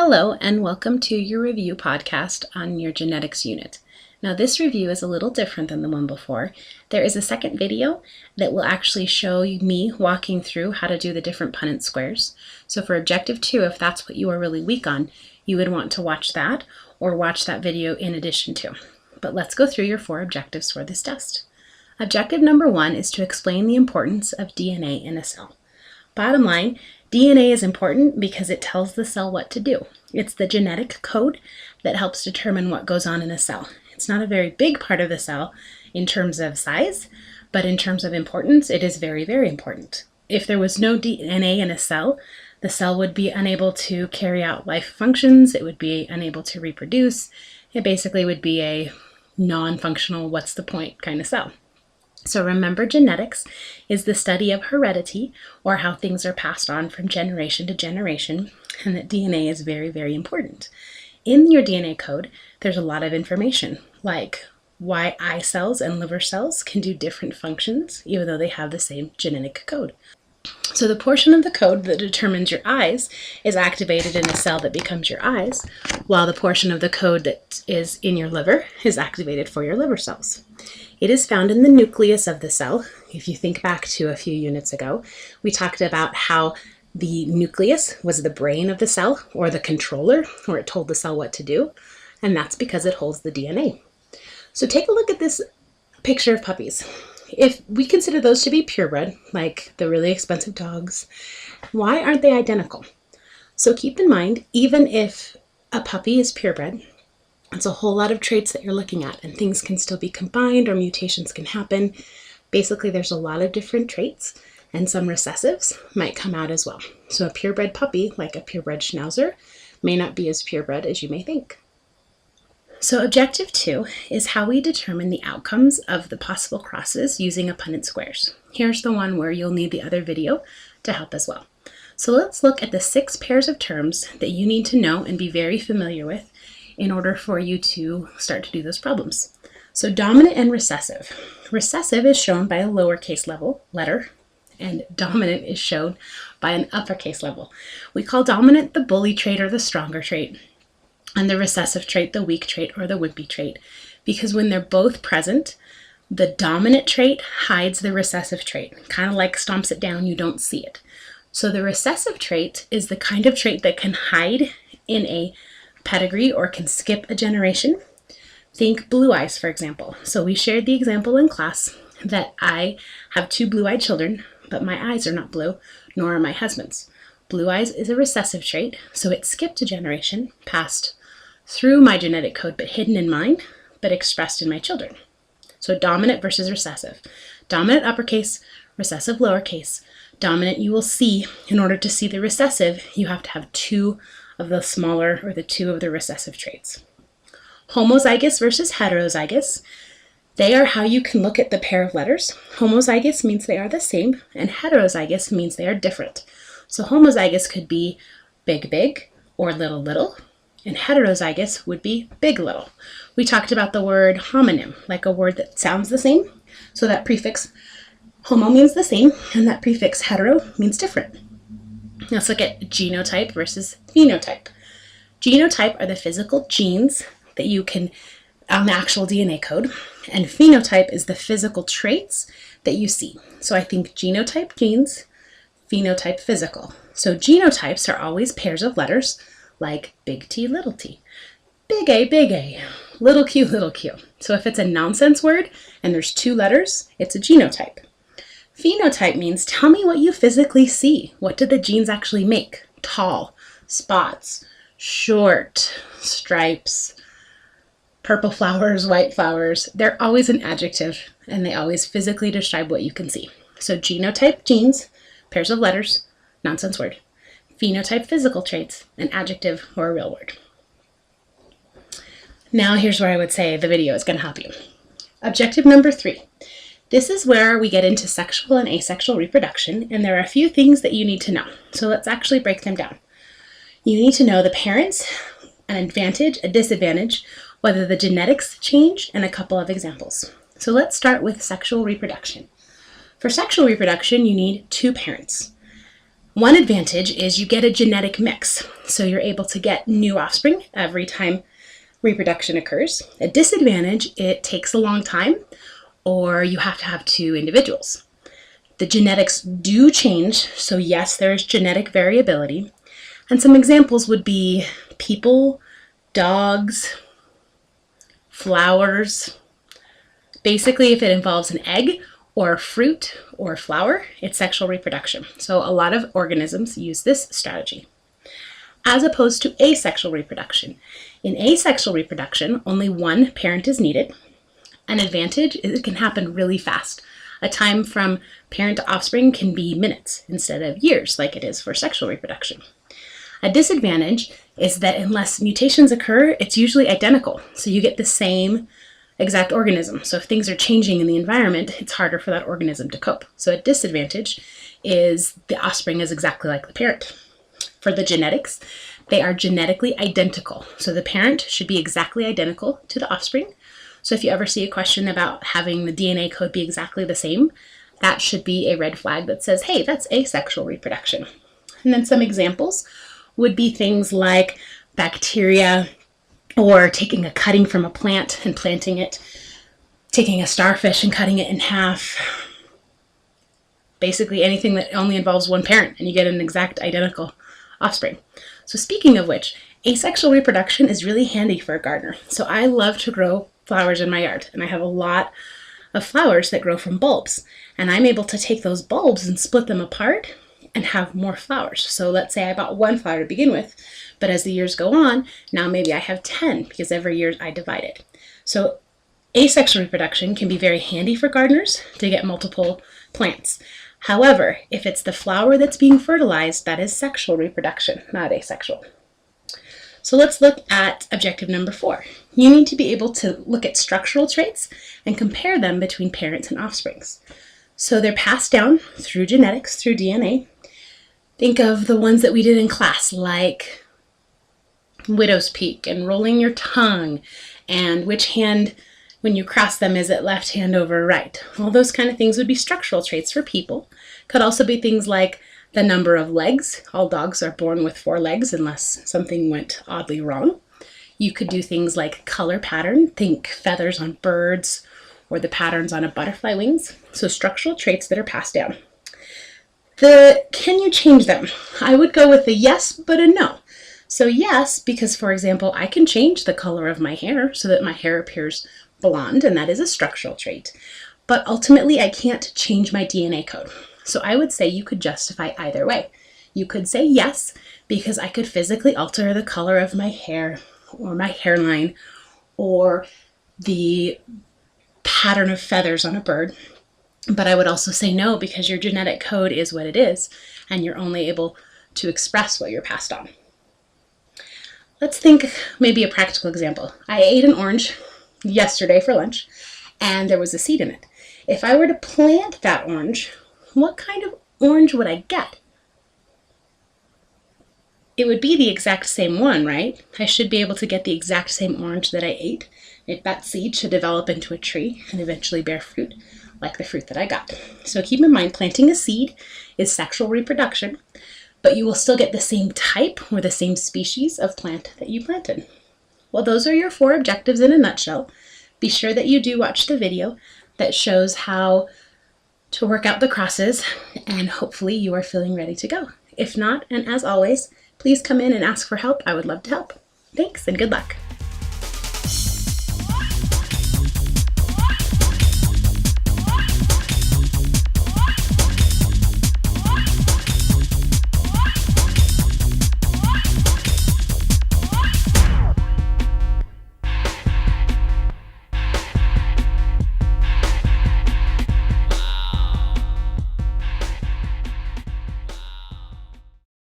Hello and welcome to your review podcast on your genetics unit. Now this review is a little different than the one before. There is a second video that will actually show me walking through how to do the different Punnett squares. So for objective 2, if that's what you are really weak on, you would want to watch that or watch that video in addition to. But let's go through your 4 objectives for this test. Objective number 1 is to explain the importance of DNA in a cell. Bottom line, DNA is important because it tells the cell what to do. It's the genetic code that helps determine what goes on in a cell. It's not a very big part of the cell in terms of size, but in terms of importance, it is very, very important. If there was no DNA in a cell, the cell would be unable to carry out life functions, it would be unable to reproduce, it basically would be a non-functional, what's the point kind of cell. So remember, genetics is the study of heredity, or how things are passed on from generation to generation, and that DNA is very, very important. In your DNA code, there's a lot of information, like why eye cells and liver cells can do different functions, even though they have the same genetic code. So the portion of the code that determines your eyes is activated in a cell that becomes your eyes, while the portion of the code that is in your liver is activated for your liver cells. It is found in the nucleus of the cell. If you think back to a few units ago, we talked about how the nucleus was the brain of the cell, or the controller, or it told the cell what to do, and that's because it holds the DNA. So take a look at this picture of puppies. If we consider those to be purebred, like the really expensive dogs, why aren't they identical? So keep in mind, even if a puppy is purebred, it's a whole lot of traits that you're looking at, and things can still be combined or mutations can happen. Basically, there's a lot of different traits, and some recessives might come out as well. So a purebred puppy, like a purebred Schnauzer, may not be as purebred as you may think. So objective 2 is how we determine the outcomes of the possible crosses using a Punnett squares. Here's the one where you'll need the other video to help as well. So let's look at the 6 pairs of terms that you need to know and be very familiar with in order for you to start to do those problems. So dominant and recessive. Recessive is shown by a lowercase letter, and dominant is shown by an uppercase level. We call dominant the bully trait or the stronger trait, and the recessive trait the weak trait or the wimpy trait, because when they're both present, the dominant trait hides the recessive trait, kind of like stomps it down, you don't see it. So the recessive trait is the kind of trait that can hide in a pedigree or can skip a generation. Think blue eyes, for example. So we shared the example in class that I have 2 blue-eyed children, but my eyes are not blue, nor are my husband's. Blue eyes is a recessive trait, so it skipped a generation, passed through my genetic code, but hidden in mine, but expressed in my children. So dominant versus recessive. Dominant uppercase, recessive lowercase. Dominant you will see, in order to see the recessive, you have to have 2 of the smaller, or the 2 of the recessive traits. Homozygous versus heterozygous. They are how you can look at the pair of letters. Homozygous means they are the same, and heterozygous means they are different. So homozygous could be big, big, or little, little, and heterozygous would be big, little. We talked about the word homonym, like a word that sounds the same. So that prefix homo means the same, and that prefix hetero means different. Let's look at genotype versus phenotype. Genotype are the physical genes that you can on the actual DNA code, and phenotype is the physical traits that you see. So I think genotype genes, phenotype physical. So genotypes are always pairs of letters like big T, little t, big A, little q, little q. So if it's a nonsense word and there's 2 letters, it's a genotype. Phenotype means tell me what you physically see. What do the genes actually make? Tall, spots, short, stripes, purple flowers, white flowers. They're always an adjective, and they always physically describe what you can see. So genotype, genes, pairs of letters, nonsense word. Phenotype, physical traits, an adjective or a real word. Now here's where I would say the video is going to help you. Objective number 3. This is where we get into sexual and asexual reproduction, and there are a few things that you need to know. So let's actually break them down. You need to know the parents, an advantage, a disadvantage, whether the genetics change, and a couple of examples. So let's start with sexual reproduction. For sexual reproduction, you need 2 parents. One advantage is you get a genetic mix, so you're able to get new offspring every time reproduction occurs. A disadvantage, it takes a long time, or you have to have two individuals. The genetics do change, so yes, there is genetic variability. And some examples would be people, dogs, flowers. Basically, if it involves an egg or fruit or flower, it's sexual reproduction. So a lot of organisms use this strategy. As opposed to asexual reproduction. In asexual reproduction, only one parent is needed. An advantage is it can happen really fast. A time from parent to offspring can be minutes instead of years like it is for sexual reproduction. A disadvantage is that unless mutations occur, it's usually identical. So you get the same exact organism. So if things are changing in the environment, it's harder for that organism to cope. So a disadvantage is the offspring is exactly like the parent. For the genetics, they are genetically identical. So the parent should be exactly identical to the offspring. So if you ever see a question about having the DNA code be exactly the same, that should be a red flag that says, hey, that's asexual reproduction. And then some examples would be things like bacteria, or taking a cutting from a plant and planting it, taking a starfish and cutting it in half. Basically anything that only involves one parent and you get an exact identical offspring. So speaking of which, asexual reproduction is really handy for a gardener. So I love to grow flowers in my yard, and I have a lot of flowers that grow from bulbs. And I'm able to take those bulbs and split them apart and have more flowers. So let's say I bought one flower to begin with, but as the years go on, now maybe I have 10 because every year I divide it. So asexual reproduction can be very handy for gardeners to get multiple plants. However, if it's the flower that's being fertilized, that is sexual reproduction, not asexual. So let's look at objective number 4. You need to be able to look at structural traits and compare them between parents and offsprings. So they're passed down through genetics, through DNA. Think of the ones that we did in class, like widow's peak and rolling your tongue, and which hand, when you cross them, is it left hand over right? All those kind of things would be structural traits for people. Could also be things like the number of legs. All dogs are born with 4 legs unless something went oddly wrong. You could do things like color pattern. Think feathers on birds or the patterns on a butterfly wings. So structural traits that are passed down. Can you change them? I would go with a yes, but a no. So yes, because for example, I can change the color of my hair so that my hair appears blonde, and that is a structural trait. But ultimately, I can't change my DNA code. So I would say you could justify either way. You could say yes, because I could physically alter the color of my hair or my hairline or the pattern of feathers on a bird. But I would also say no, because your genetic code is what it is, and you're only able to express what you're passed on. Let's think maybe a practical example. I ate an orange yesterday for lunch, and there was a seed in it. If I were to plant that orange, what kind of orange would I get? It would be the exact same one, right? I should be able to get the exact same orange that I ate. That seed should develop into a tree and eventually bear fruit, like the fruit that I got. So keep in mind, planting a seed is sexual reproduction, but you will still get the same type or the same species of plant that you planted. Well, those are your 4 objectives in a nutshell. Be sure that you do watch the video that shows how to work out the crosses, and hopefully you are feeling ready to go. If not, and as always, please come in and ask for help. I would love to help. Thanks and good luck.